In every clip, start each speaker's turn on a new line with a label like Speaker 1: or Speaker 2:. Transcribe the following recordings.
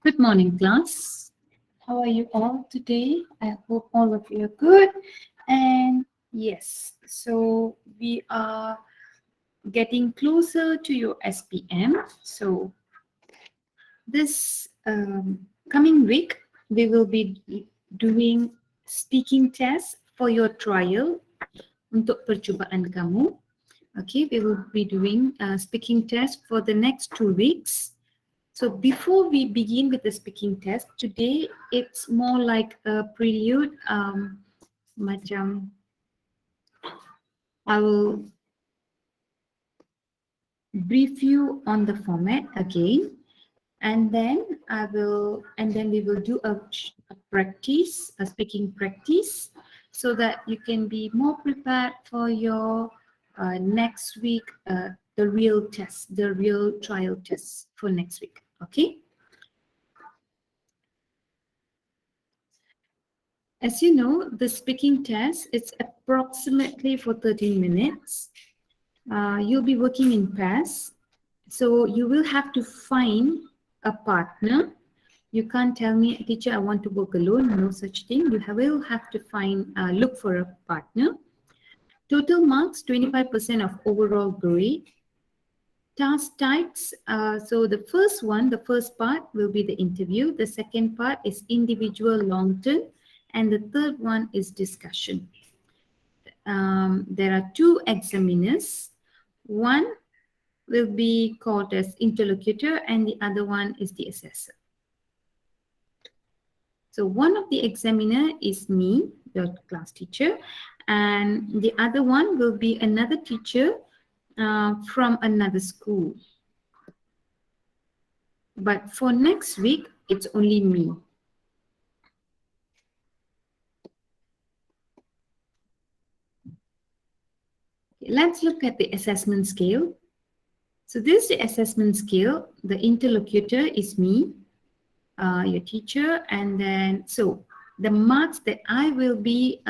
Speaker 1: Good morning, class. How are you all today? I hope all of you are good. And yes, so we are getting closer to your SPM. So this coming week, we will be doing speaking test for your trial untuk percubaan kamu. Okay, we will be doing speaking test for the next 2 weeks. So before we begin with the speaking test, today it's more like a prelude. Macam I will brief you on the format again, and then we will do a practice, a speaking practice, so that you can be more prepared for your next week, the real test, the real trial test for next week. Okay. As you know, the speaking test, it's approximately for 13 minutes. You'll be working in pairs. So you will have to find a partner. You can't tell me, teacher, I want to work alone. No such thing. You will have to look for a partner. Total marks, 25% of overall grade. Task types, so the first part will be the interview. The second part is individual long-term. And the third one is discussion. There are 2 examiners. One will be called as interlocutor and the other one is the assessor. So one of the examiner is me, the class teacher, and the other one will be another teacher from another school. But for next week, it's only me. Let's look at the assessment scale. So this is the assessment scale. The interlocutor is me, your teacher, and then so the marks that I will be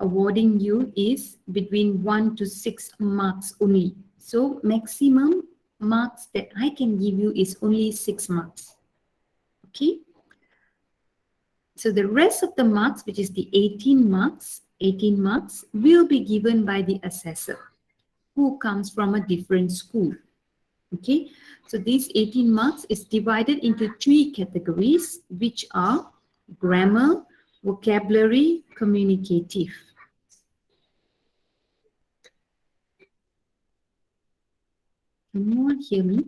Speaker 1: awarding you is between 1 to 6 marks only. So maximum marks that I can give you is only 6 marks. Okay. So the rest of the marks, which is the 18 marks will be given by the assessor who comes from a different school. Okay, so these 18 marks is divided into 3 categories, which are grammar, vocabulary, communicative. Can you all hear me?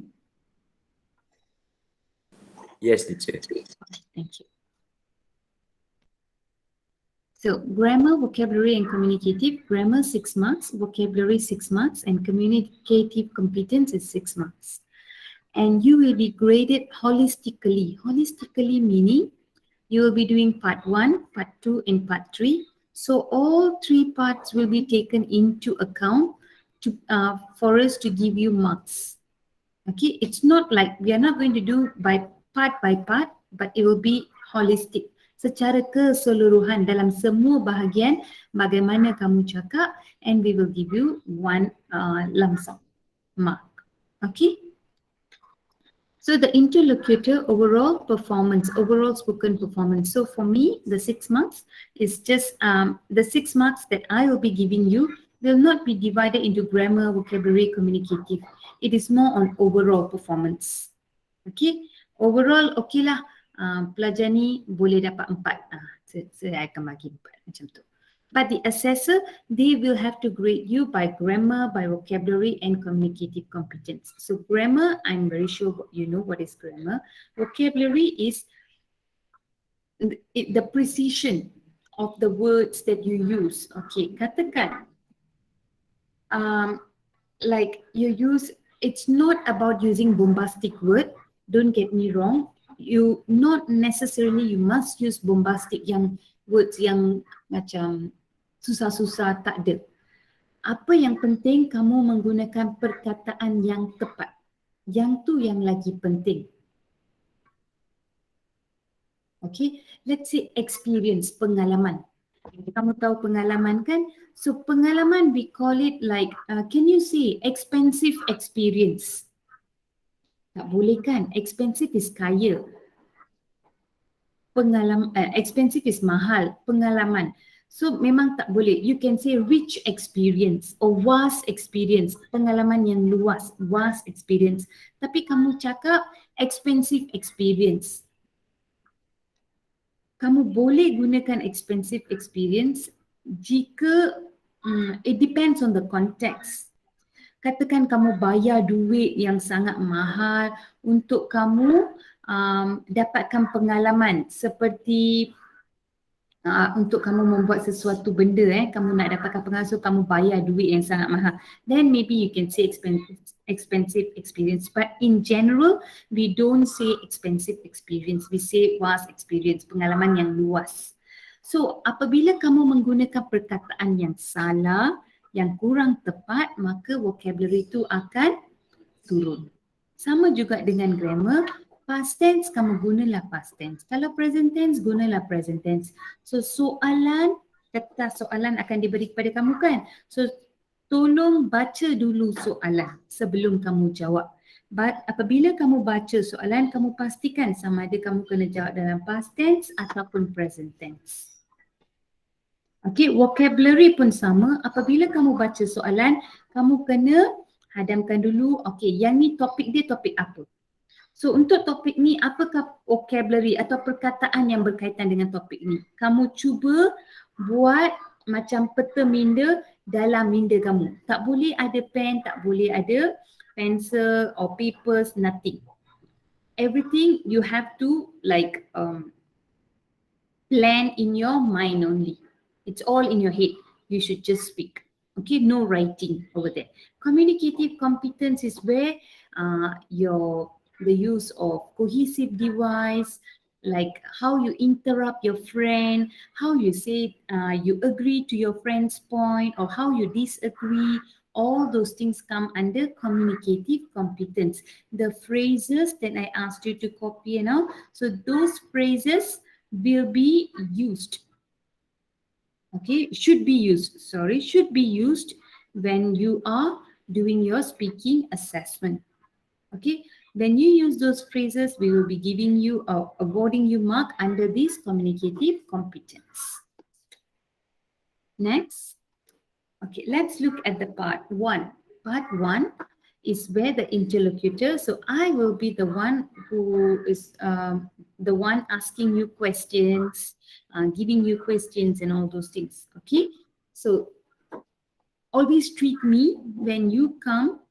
Speaker 2: Yes, teacher.
Speaker 1: Okay, thank you. So grammar, vocabulary and communicative. Grammar 6 marks, vocabulary 6 marks and communicative competence is 6 marks. And you will be graded holistically. Holistically meaning you will be doing part 1, part 2 and part 3. So all 3 parts will be taken into account for us to give you marks. Okay, it's not like we are not going to do by part, but it will be holistic. Secara keseluruhan dalam semua bahagian bagaimana kamu cakap, and we will give you 1 lump sum mark. Okay. So the interlocutor overall spoken performance. So for me, the 6 marks is just the 6 marks that I will be giving you will not be divided into grammar, vocabulary, communicative. It is more on overall performance. Okay, overall okay lah. Pelajar ni boleh dapat 4. Saya akan bagi 4 macam tu. But the assessor, they will have to grade you by grammar, by vocabulary and communicative competence. So grammar, I'm very sure you know what is grammar. Vocabulary is the precision of the words that you use. Okay, katakan, like you use, it's not about using bombastic word. Don't get me wrong. You not necessarily you must use bombastic yang words yang macam susah-susah, tak ada. Apa yang penting kamu menggunakan perkataan yang tepat. Yang tu yang lagi penting. Okay, let's say experience, pengalaman. Kamu tahu pengalaman kan? So pengalaman we call it like, can you say expensive experience? Tak boleh kan? Expensive is kaya. Expensive is mahal. Pengalaman. So memang tak boleh. You can say rich experience or vast experience. Pengalaman yang luas. Vast experience. Tapi kamu cakap expensive experience. Kamu boleh gunakan expensive experience jika it depends on the context. Katakan kamu bayar duit yang sangat mahal untuk kamu dapatkan pengalaman seperti untuk kamu membuat sesuatu benda, kamu nak dapatkan pengalaman, so kamu bayar duit yang sangat mahal. Then maybe you can say expensive experience. But in general, we don't say expensive experience. We say vast experience, pengalaman yang luas. So apabila kamu menggunakan perkataan yang salah, yang kurang tepat, maka vocabulary itu akan turun. Sama juga dengan grammar, past tense kamu gunalah past tense. Kalau present tense, gunalah present tense. So soalan, kata soalan akan diberi kepada kamu kan? So tolong baca dulu soalan sebelum kamu jawab. But apabila kamu baca soalan, kamu pastikan sama ada kamu kena jawab dalam past tense ataupun present tense. Okay, vocabulary pun sama. Apabila kamu baca soalan, kamu kena hadamkan dulu, okay, yang ni topik dia topik apa. So untuk topik ni, apakah vocabulary atau perkataan yang berkaitan dengan topik ni? Kamu cuba buat macam peta minda dalam minda kamu. Tak boleh ada pen, tak boleh ada pencil or papers, nothing. Everything you have to like plan in your mind only. It's all in your head. You should just speak. Okay, no writing over there. Communicative competence is where the use of cohesive device, like how you interrupt your friend, how you say you agree to your friend's point or how you disagree. All those things come under communicative competence. The phrases that I asked you to copy so those phrases will be used. Okay, should be used when you are doing your speaking assessment. Okay, when you use those phrases, we will be giving you awarding you mark under this communicative competence. Next, okay, let's look at the part 1. Part 1 is where the interlocutor, so I will be the one who is the one asking you questions, giving you questions and all those things. Okay, so always treat me when you come,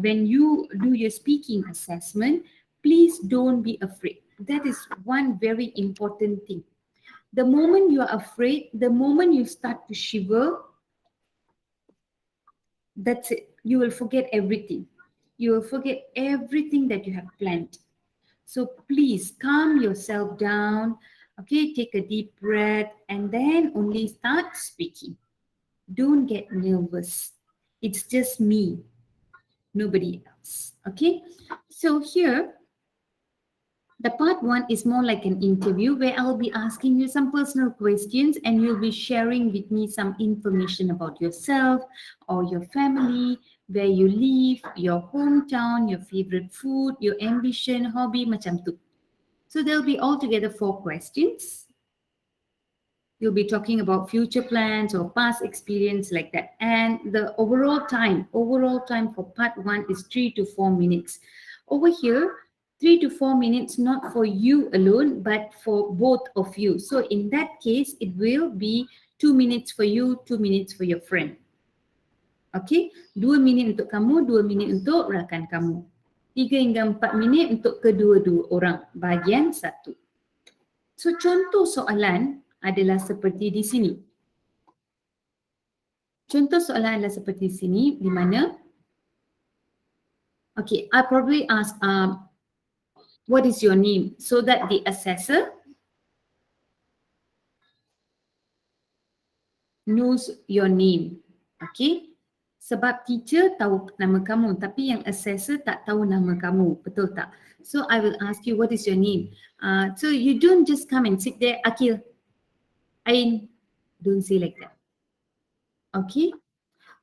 Speaker 1: when you do your speaking assessment, please don't be afraid. That is one very important thing. The moment you are afraid, the moment you start to shiver, that's it. You will forget everything. You will forget everything that you have planned. So please calm yourself down. Okay, take a deep breath and then only start speaking. Don't get nervous. It's just me, nobody else. Okay, so here, the part 1 is more like an interview where I'll be asking you some personal questions and you'll be sharing with me some information about yourself or your family, where you live, your hometown, your favorite food, your ambition, hobby, macam tu. So there'll be altogether 4 questions. You'll be talking about future plans or past experience like that. And the overall time for part 1 is 3 to 4 minutes. Over here, 3 to 4 minutes, not for you alone, but for both of you. So in that case, it will be 2 minutes for you, 2 minutes for your friend. Okay, 2 minit untuk kamu, 2 minit untuk rakan kamu. 3 hingga 4 minit untuk kedua-dua orang, bahagian 1. So contoh soalan adalah seperti di sini. Contoh soalan adalah seperti di sini, di mana, okay, I probably ask, what is your name? So that the assessor knows your name. Okay, sebab teacher tahu nama kamu, tapi yang assessor tak tahu nama kamu, betul tak? So I will ask you, what is your name? So you don't just come and sit there, Akil, Ain, don't say like that. Okay,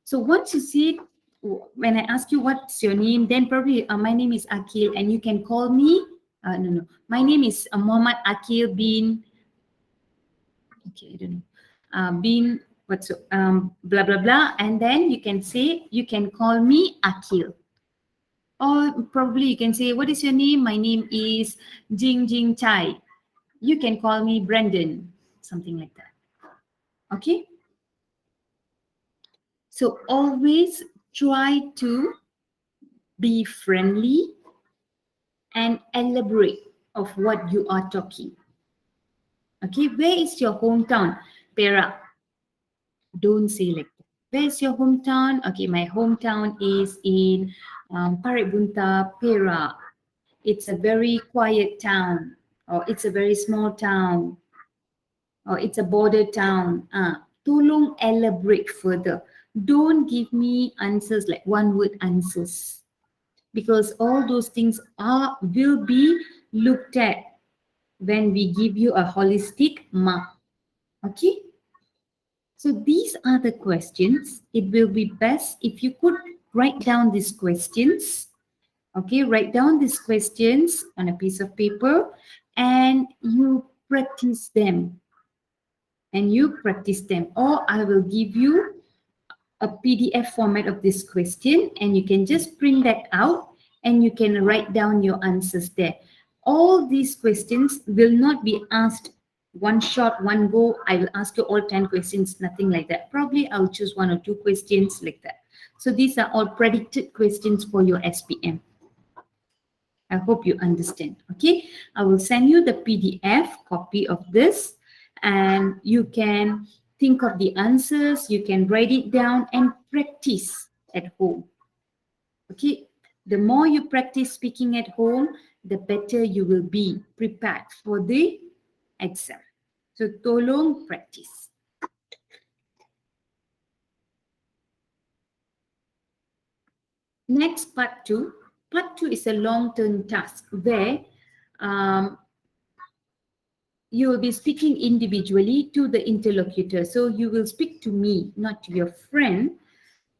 Speaker 1: so once you see it, when I ask you what's your name, then probably my name is Akil and you can call me, no, my name is Muhammad Akil bin, okay, I don't know, bin, what's, blah, blah, blah. And then you can say, you can call me Akil. Or probably you can say, what is your name? My name is Jing Jing Chai. You can call me Brendan, something like that. Okay? So always try to be friendly and elaborate of what you are talking. Okay, where is your hometown? Perak. Don't say like that. Where is your hometown? Okay, my hometown is in Parit Bunta, Perak. It's a very quiet town, or it's a very small town, or it's a border town. Tolong elaborate further. Don't give me answers like one word answers, because all those things will be looked at when we give you a holistic mark. Okay? So these are the questions. It will be best if you could write down these questions. Okay, write down these questions on a piece of paper and you practice them. Or I will give you a PDF format of this question and you can just print that out and you can write down your answers there. All these questions will not be asked one shot, one go. I will ask you all 10 questions, nothing like that. Probably I'll choose 1 or 2 questions like that. So these are all predicted questions for your SPM. I hope you understand. Okay, I will send you the PDF copy of this and you can think of the answers, you can write it down and practice at home. Okay, the more you practice speaking at home, the better you will be prepared for the exam. So tolong practice. Next, part 2. Part 2 is a long-term task where you will be speaking individually to the interlocutor. So you will speak to me, not to your friend.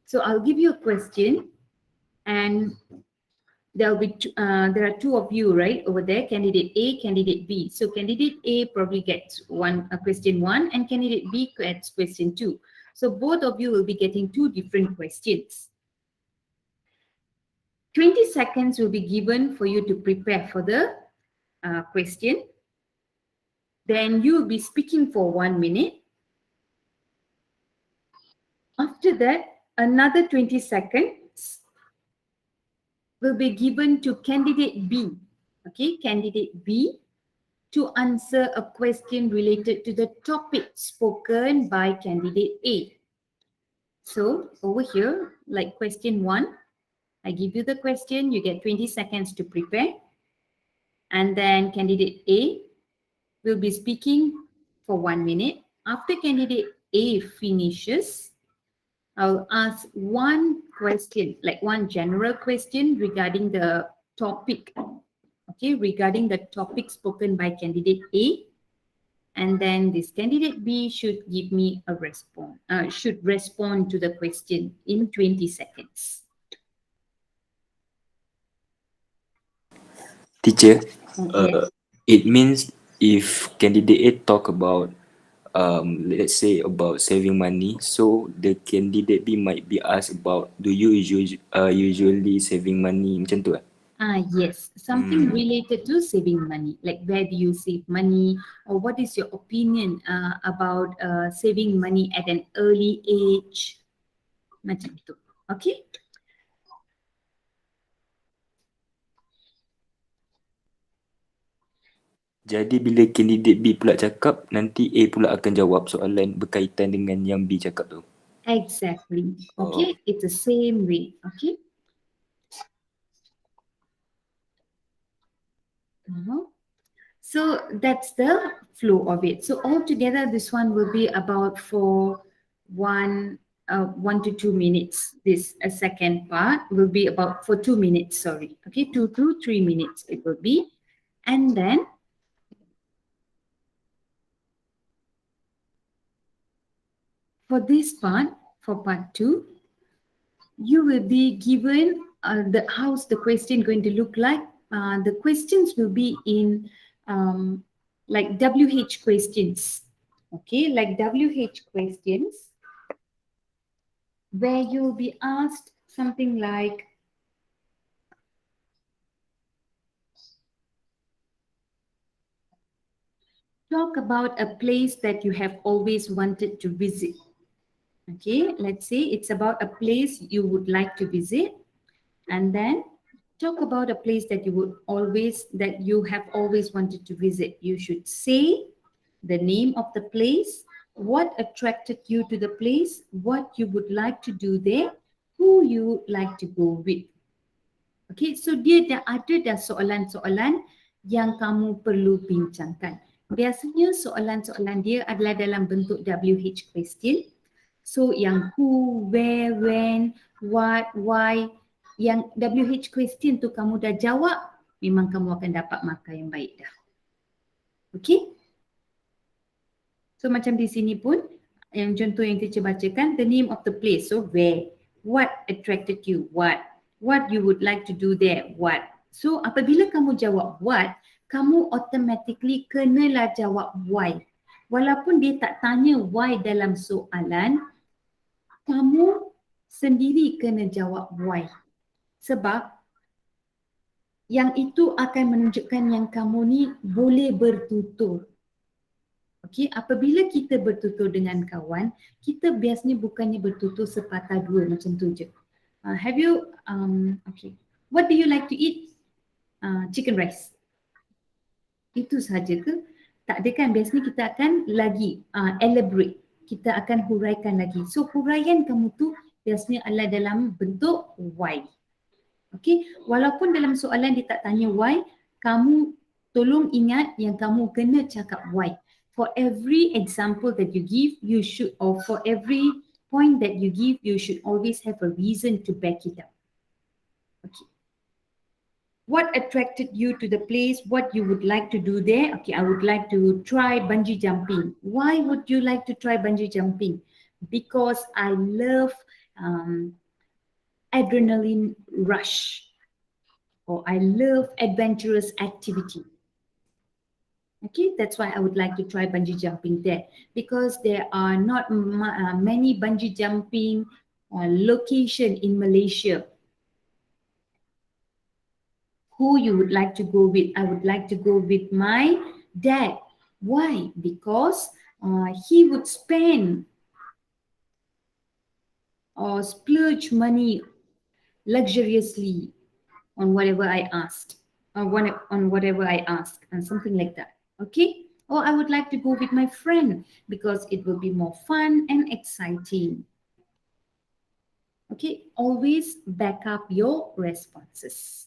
Speaker 1: So I'll give you a question and there are 2 of you, right, over there, candidate A, candidate B. So candidate A probably gets question 1 and candidate B gets question 2. So both of you will be getting 2 different questions. 20 seconds will be given for you to prepare for the question. Then you will be speaking for 1 minute. After that, another 20 seconds will be given to candidate B, okay, candidate B, to answer a question related to the topic spoken by candidate A. So over here, like question 1, I give you the question, you get 20 seconds to prepare. And then candidate A will be speaking for 1 minute. After candidate A finishes, I'll ask 1 question, like 1 general question regarding the topic, okay, regarding the topic spoken by candidate A. And then this candidate B should give me a response, should respond to the question in 20 seconds.
Speaker 2: Teacher,
Speaker 1: Yes.
Speaker 2: it means if candidate A talk about let's say about saving money, so the candidate B might be asked about do you usually saving money macam tu lah.
Speaker 1: Yes, something related to saving money, like where do you save money, or what is your opinion about saving money at an early age, macam tu. Okay.
Speaker 2: Jadi bila candidate B pula cakap, nanti A pula akan jawab soalan berkaitan dengan yang B cakap tu.
Speaker 1: Exactly. Okay, it's the same way. Okay. So that's the flow of it. So altogether, this one will be about for 1 to 2 minutes. This second part will be about for 2 minutes. Sorry. Okay, 2 to 3 minutes it will be, and then for this part, for part 2, you will be given how's the question going to look like. The questions will be in like WH questions. Okay, like WH questions, where you'll be asked something like, talk about a place that you have always wanted to visit. Okay, let's say it's about a place you would like to visit, and then talk about a place that you have always wanted to visit. You should say the name of the place, what attracted you to the place, what you would like to do there, who you would like to go with. Okay, so dia dah soalan-soalan yang kamu perlu bincangkan. Biasanya soalan-soalan dia adalah dalam bentuk WH question. So yang who, where, when, what, why, yang WH question tu kamu dah jawab, memang kamu akan dapat markah yang baik dah. Okay? So macam di sini pun, yang contoh yang teacher bacakan, the name of the place. So where, what attracted you, what you would like to do there, what. So apabila kamu jawab what, kamu automatically kenalah jawab why. Walaupun dia tak tanya why dalam soalan, kamu sendiri kena jawab why. Sebab yang itu akan menunjukkan yang kamu ni boleh bertutur. Okay, apabila kita bertutur dengan kawan, kita biasanya bukannya bertutur sepatah dua macam tu je. Okay, what do you like to eat? Chicken rice. Itu sahaja ke? Tak ada kan? Biasanya kita akan lagi elaborate. Kita akan huraikan lagi. So huraian kamu tu biasanya adalah dalam bentuk why. Okay, walaupun dalam soalan dia tak tanya why, kamu tolong ingat yang kamu kena cakap why. For every example that you give, or for every point that you give, you should always have a reason to back it up. Okay. What attracted you to the place? What you would like to do there? Okay, I would like to try bungee jumping. Why would you like to try bungee jumping? Because I love adrenaline rush, or I love adventurous activity. Okay, that's why I would like to try bungee jumping there, because there are not many bungee jumping location in Malaysia. Who you would like to go with? I would like to go with my dad. Why? Because he would spend or splurge money luxuriously on whatever I asked, or on whatever I ask, and something like that. Okay? Or I would like to go with my friend because it will be more fun and exciting. Okay? Always back up your responses.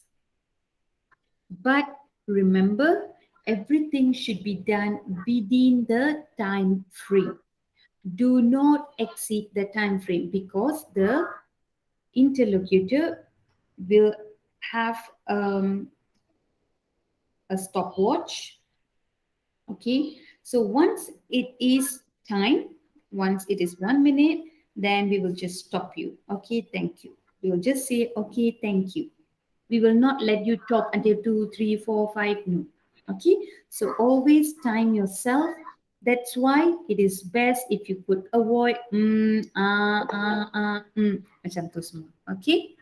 Speaker 1: But remember, everything should be done within the time frame. Do not exceed the time frame, because the interlocutor will have a stopwatch. Okay, so once it is time, once it is 1 minute, then we will just stop you. Okay, thank you. We will just say, okay, thank you. We will not let you talk until 2, 3, 4, 5. No. Okay, so always time yourself. That's why it is best if you could avoid macam tu semua. Okay.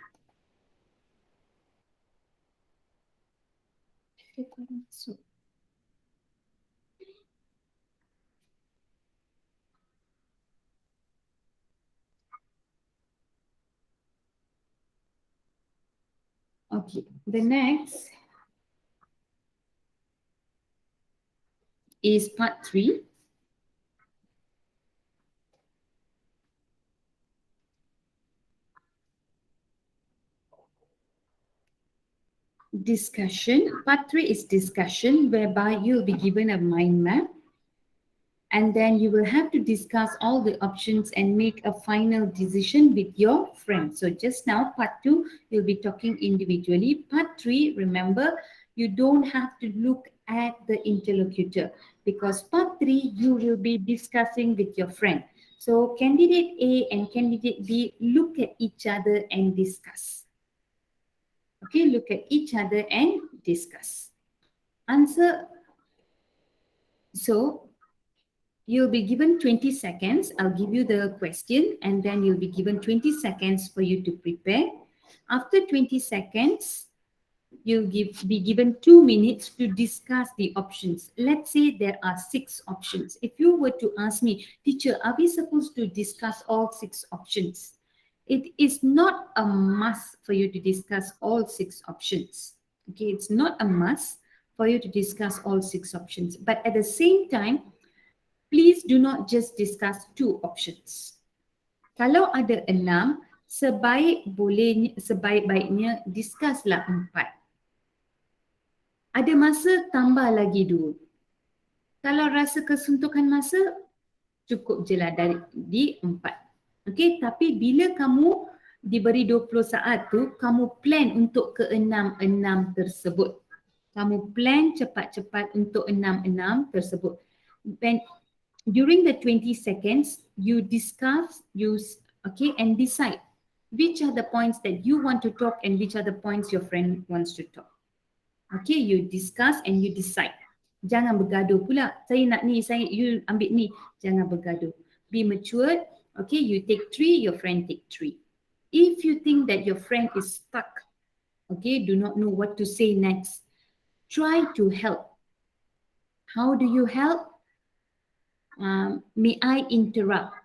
Speaker 1: Okay, the next is part 3. Discussion. Part 3 is discussion, whereby you'll be given a mind map, and then you will have to discuss all the options and make a final decision with your friend. So just now, part 2, you'll be talking individually. Part 3, remember, you don't have to look at the interlocutor, because part 3, you will be discussing with your friend. So candidate A and candidate B look at each other and discuss. Okay, look at each other and discuss. Answer. So you'll be given 20 seconds. I'll give you the question and then you'll be given 20 seconds for you to prepare. After 20 seconds, you'll be given 2 minutes to discuss the options. Let's say there are 6 options. If you were to ask me, teacher, are we supposed to discuss all 6 options? It is not a must for you to discuss all 6 options. Okay, it's not a must for you to discuss all 6 options. But at the same time, please do not just discuss 2 options. Kalau ada 6, sebaik-baiknya discusslah 4. Ada masa, tambah lagi 2. Kalau rasa kesuntukan masa, cukup je lah di 4. Okey, tapi bila kamu diberi 20 saat tu, kamu plan untuk ke 6 tersebut. Kamu plan cepat-cepat untuk 6 tersebut. Then during the 20 seconds, you discuss, and decide which are the points that you want to talk and which are the points your friend wants to talk. Okay, you discuss and you decide. Jangan bergaduh pula. Saya nak ni, you ambil ni. Jangan bergaduh. Be matured. Okay, you take 3, your friend take 3. If you think that your friend is stuck, okay, do not know what to say next, try to help. How do you help? May I interrupt?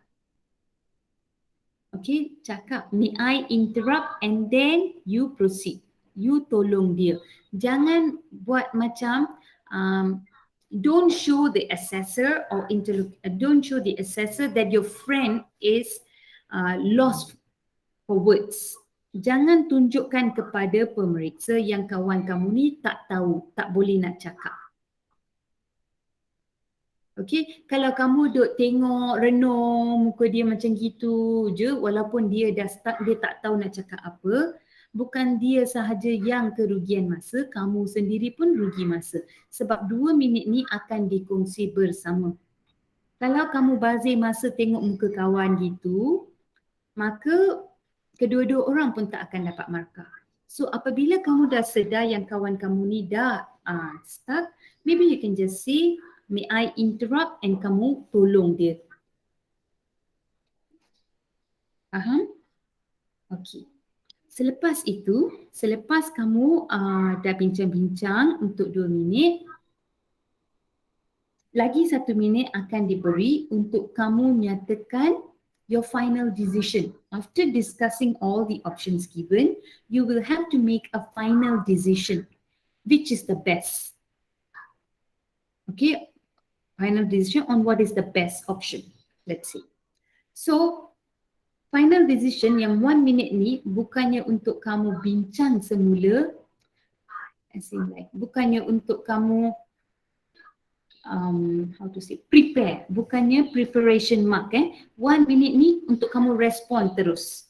Speaker 1: Okay, cakap, may I interrupt, and then you proceed. You tolong dia. Jangan buat macam don't show the assessor or don't show the assessor that your friend is lost for words. Jangan tunjukkan kepada pemeriksa yang kawan kamu ni tak tahu, tak boleh nak cakap. Okay, kalau kamu duk tengok renung muka dia macam gitu je, walaupun dia dah start, dia tak tahu nak cakap apa, bukan dia sahaja yang kerugian masa, kamu sendiri pun rugi masa. Sebab 2 minit ni akan dikongsi bersama. Kalau kamu bazir masa tengok muka kawan gitu, maka kedua-dua orang pun tak akan dapat markah. So apabila kamu dah sedar yang kawan kamu ni dah stuck, maybe you can just say, may I interrupt, and kamu tolong dia. Faham? Okay. Selepas itu, selepas kamu dah bincang-bincang untuk 2 minit, lagi 1 minit akan diberi untuk kamu nyatakan your final decision. After discussing all the options given, you will have to make a final decision. Which is the best? Okay, final decision on what is the best option. Let's see. So, final decision yang 1 minit ni bukannya untuk kamu bincang semula, bukannya untuk kamu prepare, bukannya preparation mark. 1 minit ni untuk kamu respon terus.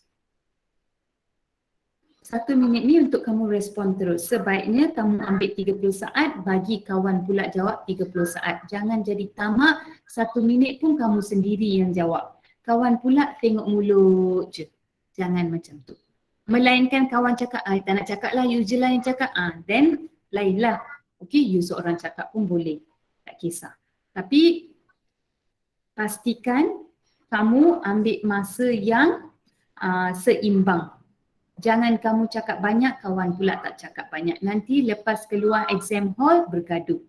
Speaker 1: 1 minit ni untuk kamu respon terus. Sebaiknya kamu ambil 30 saat, bagi kawan pula jawab 30 saat. Jangan jadi tamak, 1 minit pun kamu sendiri yang jawab. Kawan pula tengok mulut je. Jangan macam tu. Melainkan kawan cakap, tak nak cakap lah, you je lah yang cakap. Then lain lah. Okay, you seorang cakap pun boleh. Tak kisah. Tapi pastikan kamu ambil masa yang seimbang. Jangan kamu cakap banyak, kawan pula tak cakap banyak. Nanti lepas keluar exam hall, bergaduh.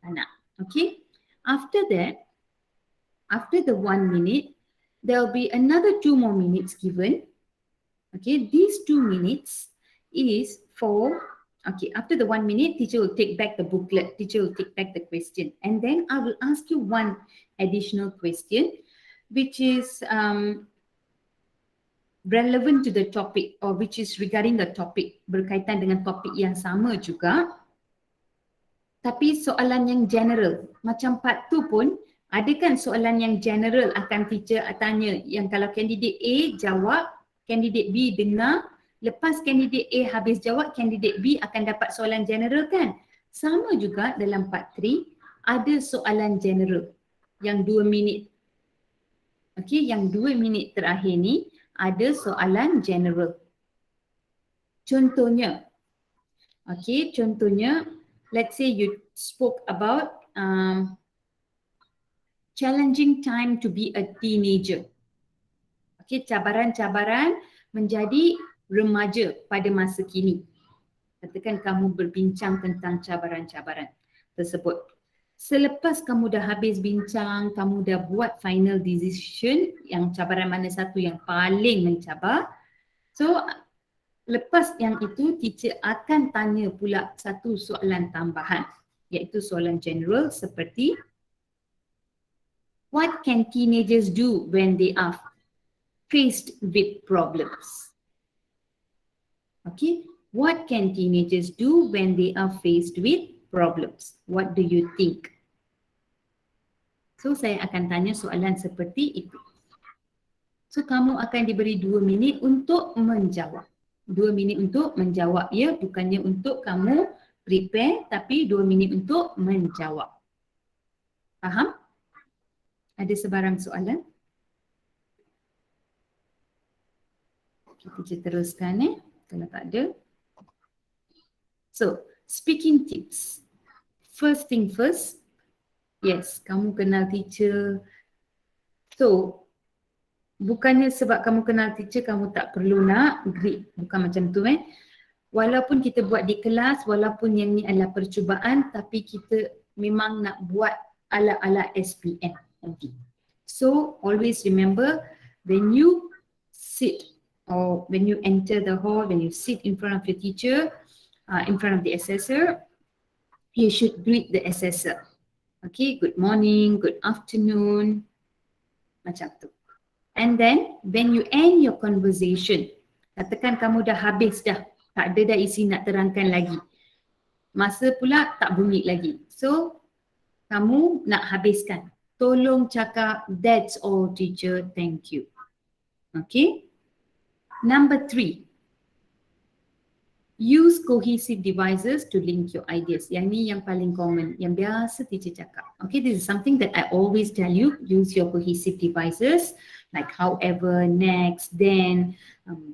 Speaker 1: Tak nak. Okay? After that, after the 1 minute, there will be another 2 more minutes given. Okay, these 2 minutes is for, okay, after the 1 minute, teacher will take back the booklet, teacher will take back the question. And then I will ask you one additional question, which is relevant to the topic, or which is regarding the topic, berkaitan dengan topik yang sama juga. Tapi soalan yang general, macam part 2 pun, ada kan soalan yang general akan teacher tanya, yang kalau candidate A jawab, candidate B dengar, lepas candidate A habis jawab, candidate B akan dapat soalan general kan? Sama juga dalam part 3, ada soalan general yang 2 minit. Okey, yang 2 minit terakhir ni ada soalan general. Contohnya, contohnya, let's say you spoke about challenging time to be a teenager. Okey, cabaran-cabaran menjadi remaja pada masa kini. Katakan kamu berbincang tentang cabaran-cabaran tersebut. Selepas kamu dah habis bincang, kamu dah buat final decision yang cabaran mana satu yang paling mencabar. So, lepas yang itu, teacher akan tanya pula satu soalan tambahan, iaitu soalan general seperti what can teenagers do when they are faced with problems? Okay, what can teenagers do when they are faced with problems? What do you think? So, saya akan tanya soalan seperti itu. So, kamu akan diberi 2 minit untuk menjawab. 2 minit untuk menjawab, ya, bukannya untuk kamu prepare, tapi 2 minit untuk menjawab. Faham? Ada sebarang soalan? Kita teruskan, kalau tak ada. So, speaking tips. First thing first, yes, kamu kenal teacher. So, bukannya sebab kamu kenal teacher, kamu tak perlu nak greet. Bukan macam tu. Walaupun kita buat di kelas, walaupun yang ni adalah percubaan, tapi kita memang nak buat ala-ala SPM nanti. So, always remember, when you sit or when you enter the hall, when you sit in front of your teacher, in front of the assessor, you should greet the assessor. Okay, good morning, good afternoon, macam tu. And then, when you end your conversation, katakan kamu dah habis dah, tak ada dah isi nak terangkan lagi. Masa pula tak bunyi lagi. So, kamu nak habiskan. Tolong cakap, that's all teacher, thank you. Okay. Number 3. Use cohesive devices to link your ideas. Yang ni yang paling common, yang biasa teacher cakap. Okay, this is something that I always tell you. Use your cohesive devices like however, next, then,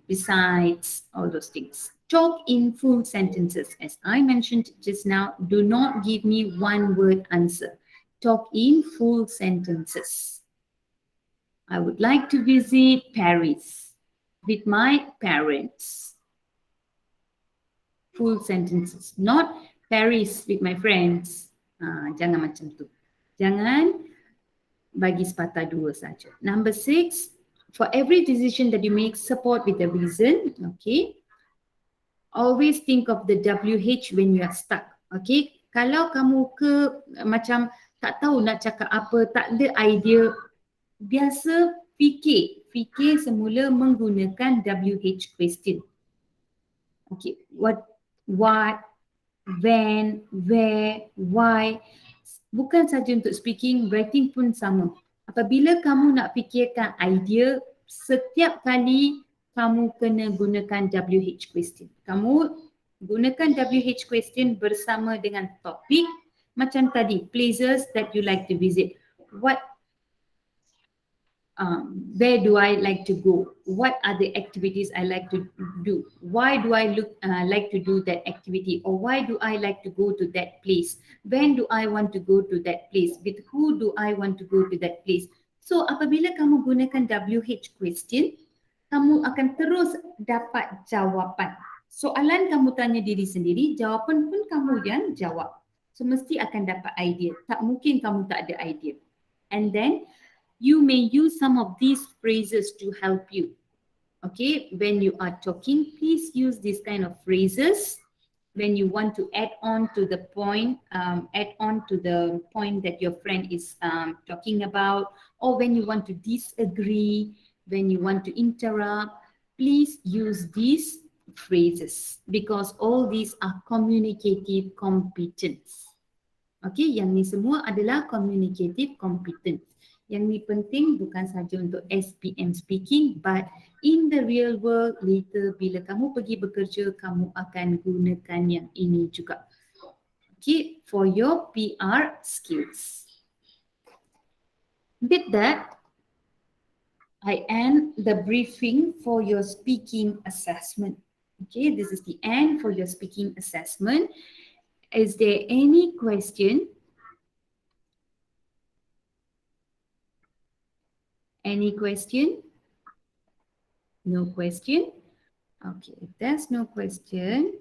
Speaker 1: besides, all those things. Talk in full sentences. As I mentioned just now, do not give me one word answer. Talk in full sentences. I would like to visit Paris with my parents. Full sentences, not Paris with my friends. Jangan macam tu. Jangan bagi sepatah dua saja. Number 6, for every decision that you make, support with a reason. Okay. Always think of the WH when you are stuck. Okay. Kalau kamu macam tak tahu nak cakap apa, tak ada idea, biasa fikir semula menggunakan WH question. Okay, what, when, where, why. Bukan saja untuk speaking, writing pun sama. Apabila kamu nak fikirkan idea, setiap kali kamu kena gunakan WH question. Kamu gunakan WH question bersama dengan topik. Macam tadi, places that you like to visit. Where do I like to go? What are the activities I like to do? Why do I like to do that activity? Or why do I like to go to that place? When do I want to go to that place? With who do I want to go to that place? So apabila kamu gunakan WH question, kamu akan terus dapat jawapan. Soalan kamu tanya diri sendiri, jawapan pun kamu yang jawab. So mesti akan dapat idea. Tak mungkin kamu tak ada idea. And then you may use some of these phrases to help you. Okay, when you are talking, please use these kind of phrases. When you want to add on to the point, that your friend is talking about, or when you want to disagree, when you want to interrupt, please use these phrases because all these are communicative competence. Okay, yang ni semua adalah communicative competence. Yang ni penting bukan saja untuk SPM speaking, but in the real world later bila kamu pergi bekerja, kamu akan gunakan yang ini juga. Okay, for your PR skills. With that, I end the briefing for your speaking assessment. Okay, this is the end for your speaking assessment. Is there any question? Any question? No question? Okay, if there's no question,